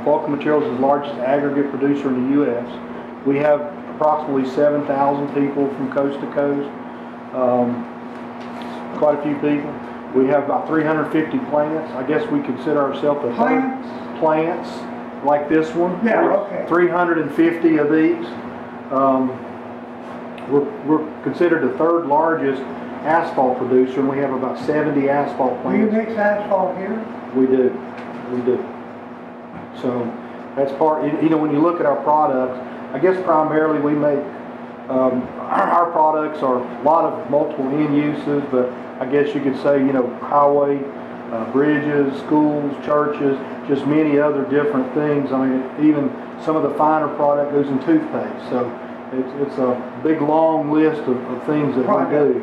Vulcan Materials is the largest aggregate producer in the U.S. We have approximately 7,000 people from coast to coast, quite a few people. We have about 350 plants. I guess we consider ourselves the plants like this one. Yeah, okay. 350 of these. We're considered the third largest asphalt producer, and we have about 70 asphalt plants. Do you mix asphalt here? We do. We do. So that's part, you know, when you look at our products, I guess primarily we make, our products are a lot of multiple end uses, but I guess you could say, you know, highway, bridges, schools, churches, just many other different things. I mean, even some of the finer product goes in toothpaste. So it's a big long list of things that we do.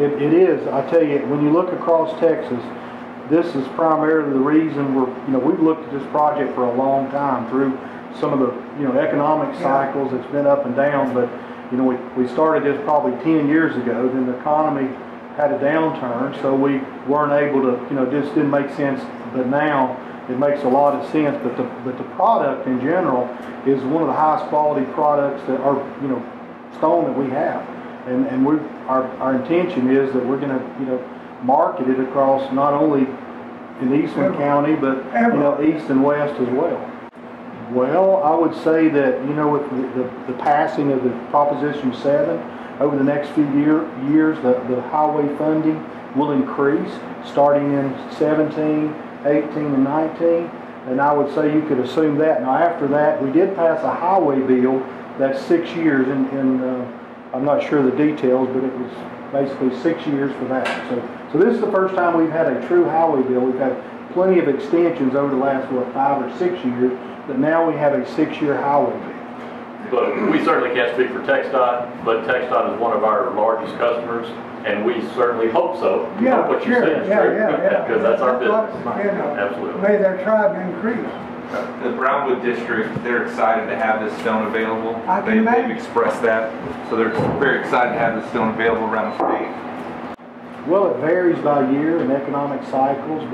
It is, I tell you, when you look across Texas, this is primarily the reason we've looked at this project for a long time through some of the, economic cycles. It's been up and down, but, we started this probably 10 years ago. Then the economy had a downturn, so we weren't able to, this didn't make sense, but now it makes a lot of sense. But the product in general is one of the highest quality products that are, stone that we have. And our intention is that we're going to, market it across not only in Eastern County, but east and west as well. Well, I would say that with the passing of the Proposition 7 over the next few years, the highway funding will increase starting in 17, 18, and 19. And I would say you could assume that. Now, after that, we did pass a highway bill that's 6 years, and I'm not sure the details, but it was basically 6 years for that. So this is the first time we've had a true highway bill. We've had plenty of extensions over the last, 5 or 6 years, but now we have a 6-year highway bill. But we certainly can't speak for TxDOT, but TxDOT is one of our largest customers, and we certainly hope so. We hope what you're saying is true, because that's our business. Absolutely. May their tribe increase. The Brownwood District, they're excited to have this stone available. They've expressed that, so they're very excited to have this stone available around the state. Well, it varies by year and economic cycles,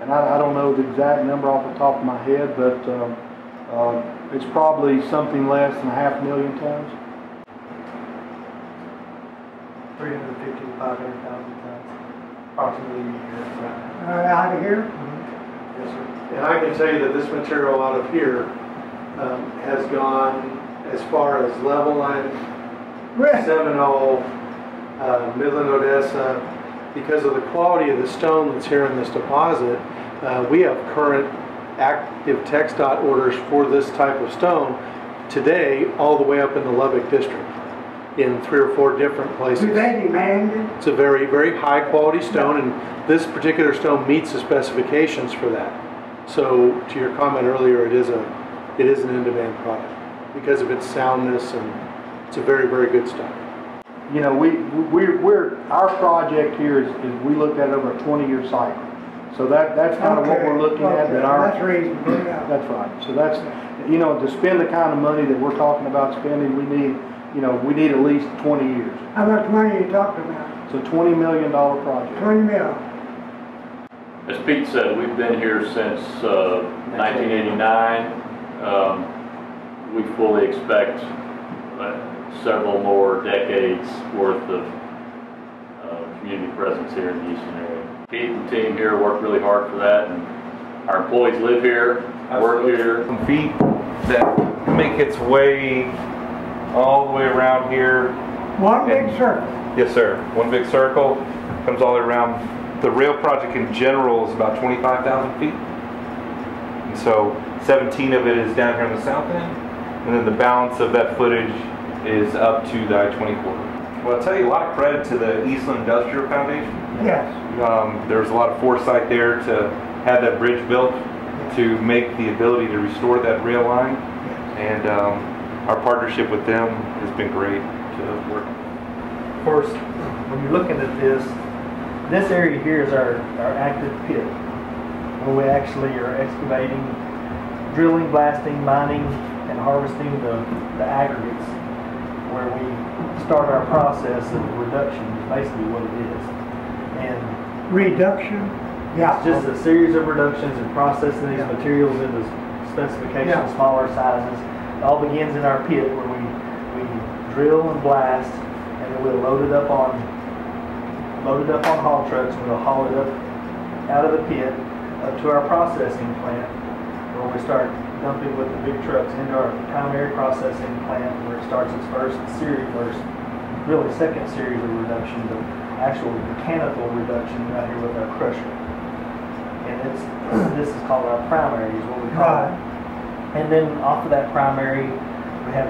and I don't know the exact number off the top of my head, but it's probably something less than 500,000 tons. 350 to 500,000 tons, approximately a year. Out of here? Yes, sir. And I can tell you that this material out of here has gone as far as Level Line, Seminole, Midland, Odessa. Because of the quality of the stone that's here in this deposit, we have current active TxDOT orders for this type of stone today all the way up in the Lubbock district in 3 or 4 different places. Do they demand it? It's a very, very high quality stone, and this particular stone meets the specifications for that. So to your comment earlier, it is an in-demand product because of its soundness, and it's a very, very good stone. Our project here is we looked at it over a 20-year cycle. So that's kind of what we're looking at. That's reasonable. That's right. So that's, to spend the kind of money that we're talking about spending, we need at least 20 years. How much money are you talking about? It's a $20 million project. 20 million. As Pete said, we've been here since 1989. We fully expect several more decades worth of community presence here in the Eastern area. Pete and the team here work really hard for that, and our employees live here, work here. Some feet that make its way all the way around here. One big circle. Yes, sir. One big circle comes all the way around. The rail project in general is about 25,000 feet. And And so 17 of it is down here on the south end, and then the balance of that footage is up to the I-20 corridor. Well, I'll tell you, a lot of credit to the Eastland Industrial Foundation. Yes. There was a lot of foresight there to have that bridge built, to make the ability to restore that rail line, and our partnership with them has been great to work. Of course, when you're looking at this area here is our active pit, where we actually are excavating, drilling, blasting, mining, and harvesting the aggregates, where we start our process of reduction, is basically what it is. And Reduction? Yeah. it's just a series of reductions and processing these materials into specifications, smaller sizes. It all begins in our pit, where we drill and blast, and then we'll load it up on haul trucks, and we'll haul it up out of the pit up to our processing plant, where we start dumping with the big trucks into our primary processing plant, where it starts its really second series of reduction, the actual mechanical reduction right here with our crusher. And this is called our primary, is what we call it. And then off of that primary, we have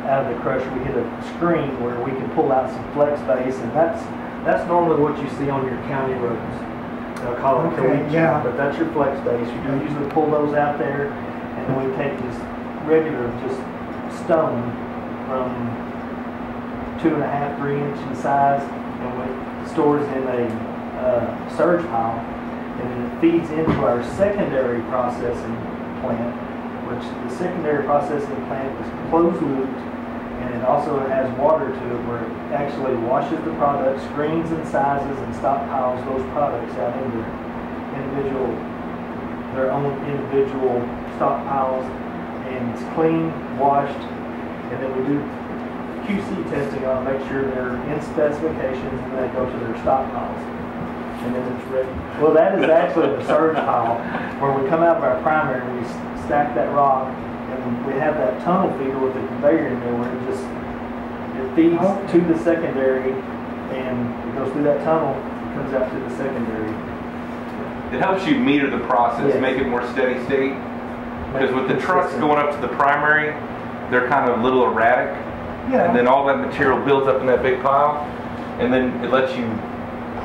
out of the crusher, we hit a screen where we can pull out some flex base, and that's normally what you see on your county roads. They'll call it caliche, but that's your flex base. You usually pull those out there, and then we take just regular, just stone from 2.5, 3 inch in size, and it stores in a surge pile, and then it feeds into our secondary processing plant, which the secondary processing plant is closed looped, and it also has water to it, where it actually washes the product, screens and sizes, and stockpiles those products out into their own individual stockpiles, and it's clean, washed, and then we do QC testing on to make sure they're in specifications, and then they go to their stockpiles, and then it's ready. Well, that is actually the surge pile, where we come out of our primary and we stack that rock, and we have that tunnel feeder with the conveyor in there, where it feeds to the secondary, and it goes through that tunnel, and comes out to the secondary. It helps you meter the process, make it more steady state. Because with the trucks going up to the primary, they're kind of a little erratic. And then all that material builds up in that big pile, and then it lets you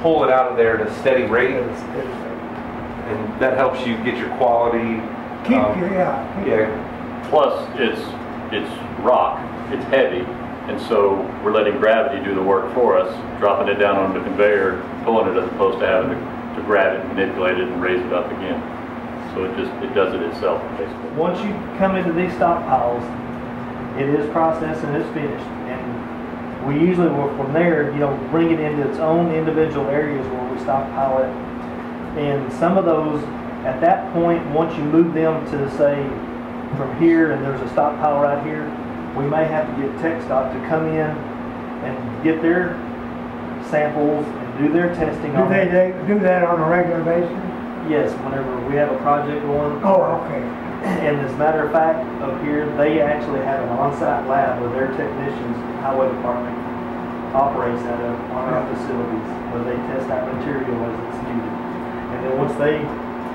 pull it out of there at a steady rate. And that helps you get your quality. Plus, it's rock, it's heavy, and so we're letting gravity do the work for us, dropping it down on the conveyor, pulling it, as opposed to having to grab it, manipulate it, and raise it up again. So it does it itself, basically. Once you come into these stockpiles, it is processed and it's finished, and we usually will from there, bring it into its own individual areas where we stockpile it. And some of those, at that point, once you move them to, say, from here, and there's a stockpile right here, we may have to get TechStop to come in and get their samples and do their testing on it. Do they do that on a regular basis? Yes, whenever we have a project going. Oh, okay. And as a matter of fact, up here, they actually have an on-site lab where their technicians, highway department, operates out of on our facilities, where they test our material as it's needed. And then once they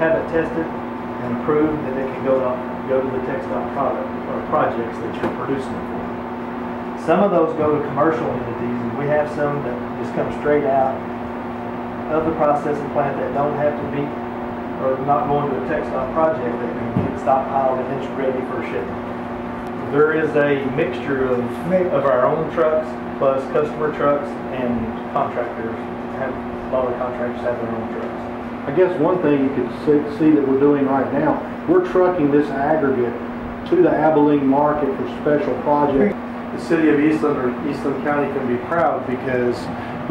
have it tested and approved, then it can go to the TechStop product or projects that you're producing it for. Some of those go to commercial entities, and we have some that just come straight out of the processing plant that don't have to be, or not going to a TechStop project, that can get stockpiled and it's ready for shipment. There is a mixture of our own trucks plus customer trucks and contractors. A lot of contractors have their own trucks. I guess one thing you could see that we're doing right now, we're trucking this aggregate to the Abilene market for special projects. The city of Eastland, or Eastland County, can be proud because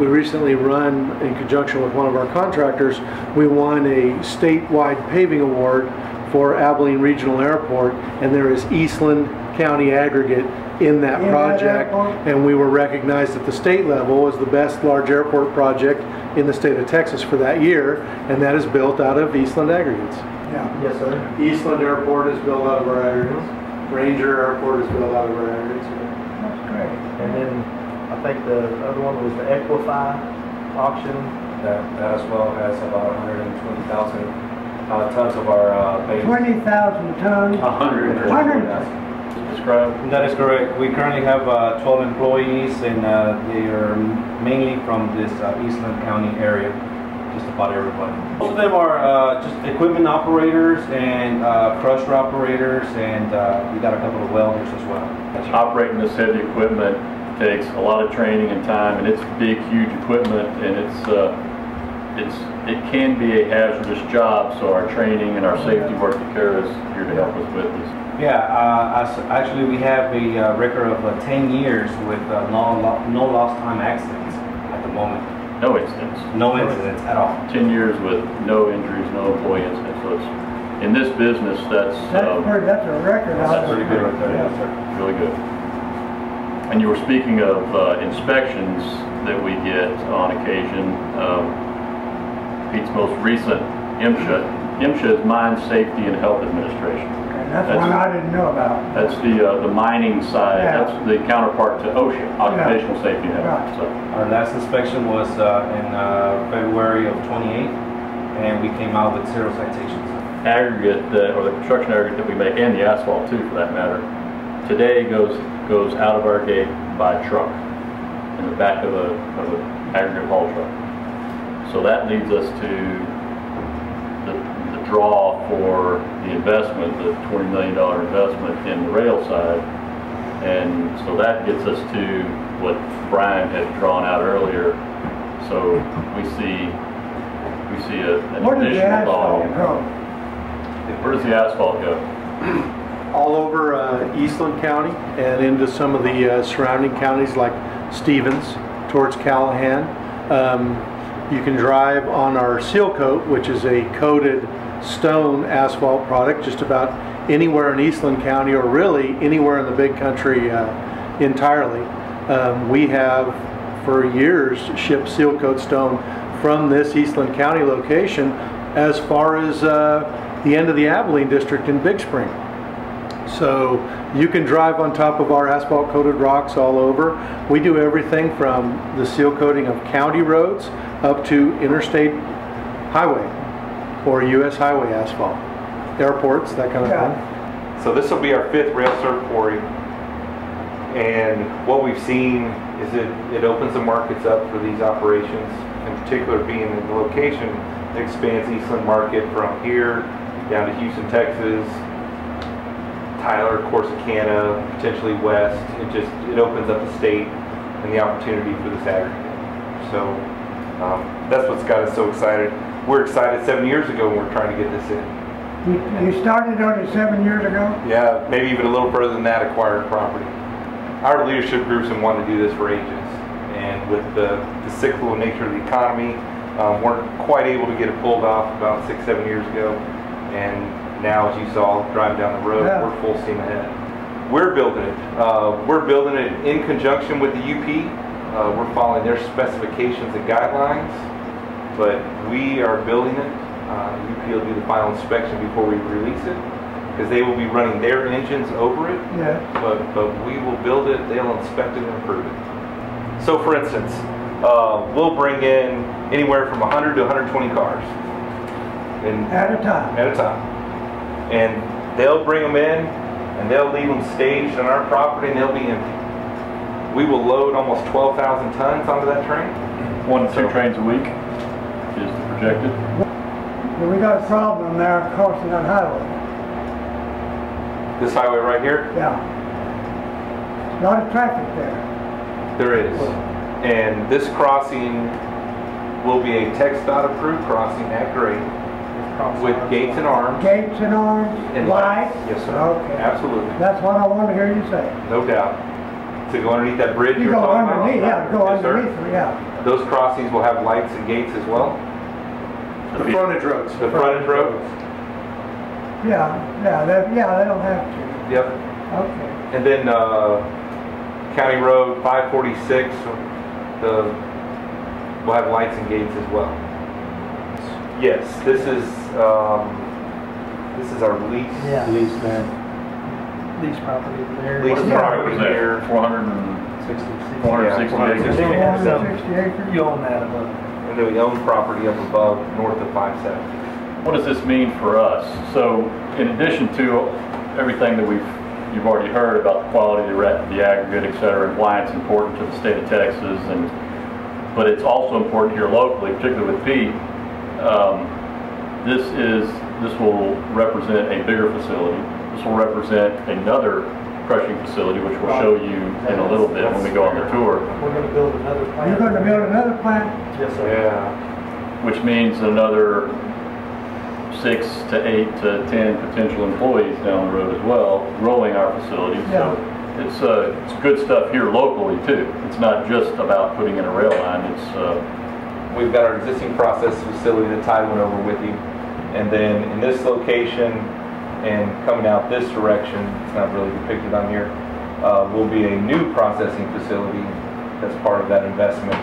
we recently run, in conjunction with one of our contractors, we won a statewide paving award for Abilene Regional Airport, and there is Eastland County aggregate in that project, and we were recognized at the state level as the best large airport project in the state of Texas for that year, and that is built out of Eastland aggregates. Yes, sir. Eastland Airport is built out of our aggregates. Ranger Airport is built out of our aggregates. That's great. And then I think the other one was the Equify auction. That as well has about 120,000 tons of our base. 20,000 tons. 100. 100. Describe. That is correct. We currently have 12 employees, and they are mainly from this Eastland County area. Just about everybody. Most of them are just equipment operators and crusher operators, and we got a couple of welders as well. Operating this heavy equipment takes a lot of training and time, and it's big, huge equipment, and it can be a hazardous job. So our training and our safety worker care is here to help us with this. Yeah, actually we have a record of 10 years with no lost time accidents at the moment. No incidents. No incidents at all. 10 years with no injuries, no employee incidents. So it's, in this business, that's That's a record. that's pretty good right there. Yeah. Yes, sir. really good. And you were speaking of inspections that we get on occasion. Pete's most recent MSHA. MSHA is Mine Safety and Health Administration. And that's one I didn't know about. That's the mining side. Yeah. That's the counterpart to OSHA, Occupational Safety and Health. Right. So, Our last inspection was in February of 28, and we came out with 0 citations. aggregate or the construction aggregate that we make, and the asphalt too, for that matter, today goes out of our gate by truck in the back of a aggregate haul truck. So that leads us to the draw for the investment, the $20 million investment in the rail side, and so that gets us to what Brian had drawn out earlier. So we see an Where does the additional asphalt volume. go? Where does the asphalt go? All over Eastland County and into some of the surrounding counties like Stevens, towards Callahan. You can drive on our seal coat, which is a coated stone asphalt product, just about anywhere in Eastland County, or really anywhere in the big country entirely. We have for years shipped seal coat stone from this Eastland County location as far as the end of the Abilene district in Big Spring. So you can drive on top of our asphalt coated rocks all over. We do everything from the seal coating of county roads up to interstate highway or U.S. highway asphalt, airports, that kind of thing. So this will be our 5th rail served quarry, and what we've seen is it opens the markets up for these operations, in particular being in the location. It expands Eastland market from here down to Houston, Texas, Tyler, Corsicana, potentially west. It opens up the state and the opportunity for this aggregate. So that's what's got us so excited. We're excited 7 years ago when we're trying to get this in. You started on it 7 years ago? Yeah, maybe even a little further than that, acquired property. Our leadership groups have wanted to do this for ages, and with the cyclical nature of the economy, weren't quite able to get it pulled off about 6-7 years ago, and now, as you saw, driving down the road, we're full steam ahead. We're building it. We're building it in conjunction with the UP. We're following their specifications and guidelines, but we are building it. UP will do the final inspection before we release it, because they will be running their engines over it. Yeah. But we will build it, they'll inspect it and approve it. So for instance, we'll bring in anywhere from 100 to 120 cars. At a time. At a time. And they'll bring them in, and they'll leave them staged on our property, and they'll be empty. We will load almost 12,000 tons onto that train. 1 to 2 trains a week is projected. But we got a problem there crossing that highway. This highway right here? Yeah. A lot of traffic there. There is. And this crossing will be a TxDOT approved crossing at grade with gates and arms. Gates and arms, And lights? Yes, sir. Okay. Absolutely. That's what I want to hear you say. No doubt. To go underneath that bridge You you're go talking about? underneath, yeah, go Yes, sir. underneath, yeah. Those crossings will have lights and gates as well. The frontage roads. The frontage roads. Yeah, they don't have to. Yep. Okay. And then County Road 546, will have lights and gates as well. Yes, this is our lease. Yeah. Lease there. Lease property there. Lease What property was that? here. 460 460 acres. 460 acres? You own that above. And then we own property up above north of 570. what does this mean for us? So in addition to everything that you've already heard about the quality of the aggregate, et cetera, and why it's important to the state of Texas, but it's also important here locally, particularly with Pete. This will represent a bigger facility. This will represent another crushing facility, which we'll show you in a little bit when we go on the tour. We're going to build another plant. You're going to build another plant? Yes, sir. Yeah. Which means another 6 to 8 to 10 potential employees down the road as well, growing our facility. Yeah. So it's good stuff here locally too. It's not just about putting in a rail line. We've got our existing process facility that Ty went over with you, and then in this location and coming out this direction, it's not really depicted on here, will be a new processing facility that's part of that investment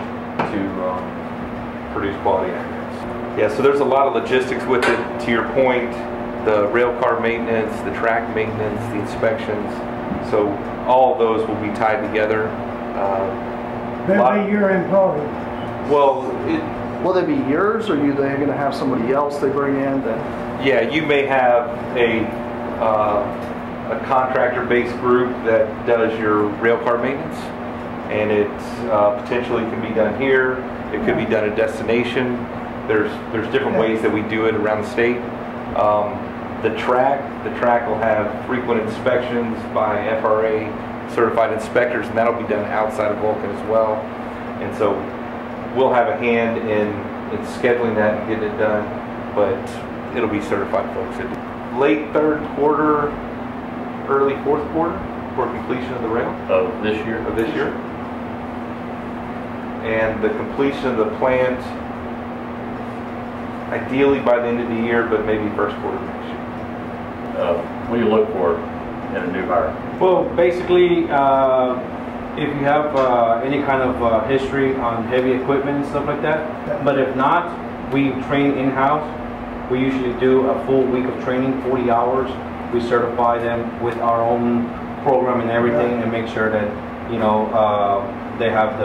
to produce quality aggregates. Yeah, so there's a lot of logistics with it. To your point, the rail car maintenance, the track maintenance, the inspections. So all of those will be tied together. They'll be your employees. Well, Will they be yours, or are they going to have somebody else they bring in that? yeah, you may have a contractor-based group that does your rail car maintenance, and it potentially can be done here. It could be done at destination. There's different ways that we do it around the state. The track will have frequent inspections by FRA certified inspectors, and that'll be done outside of Vulcan as well. And so we'll have a hand in scheduling that and getting it done, but it'll be certified folks. Late third quarter, early fourth quarter for completion of the rail of this year. And the completion of the plant, ideally by the end of the year, but maybe first quarter next year. What do you look for in a new hire? Well, basically, if you have any kind of history on heavy equipment and stuff like that, but if not, we train in-house. We usually do a full week of training, 40 hours. We certify them with our own program and everything, and make sure that, you know, they have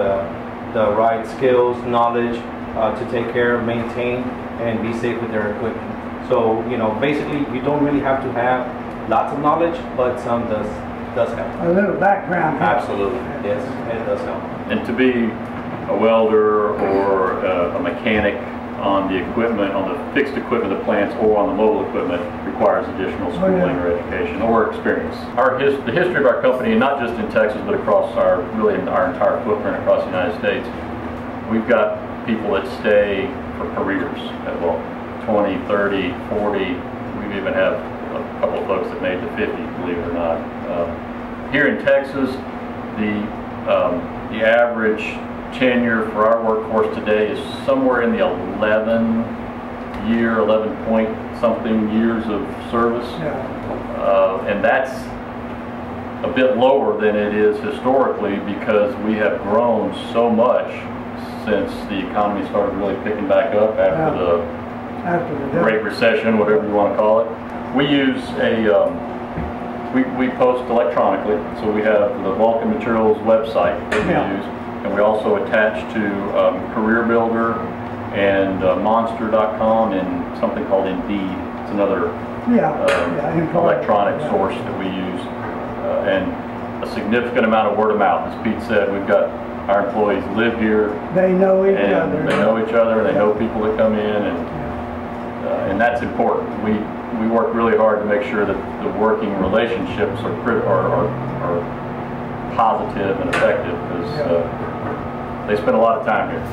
the right skills, knowledge to take care, maintain, and be safe with their equipment. So, you know, basically, you don't really have to have lots of knowledge, but some does help. A little background helps. Absolutely, yes, it does help. And to be a welder or a mechanic on the equipment, on the fixed equipment of plants, or on the mobile equipment, requires additional schooling or education or experience. The history of our company, not just in Texas, but across our entire footprint across the United States, we've got people that stay for careers at Vulcan, 20, 30, 40. We even have a couple of folks that made the 50, believe it or not. Here in Texas, the average tenure for our workforce today is somewhere in the 11 point something years of service. And that's a bit lower than it is historically, because we have grown so much since the economy started really picking back up after the Great Recession, whatever you want to call it. We use we post electronically, so we have the Vulcan Materials website that we use, and we also attach to Career Builder and Monster.com and something called Indeed. It's another electronic source that we use, and a significant amount of word of mouth. As Pete said, we've got our employees live here. They know each other. They know each other, and they know people that come in, and that's important. We work really hard to make sure that the working relationships are positive and effective, because they spend a lot of time here.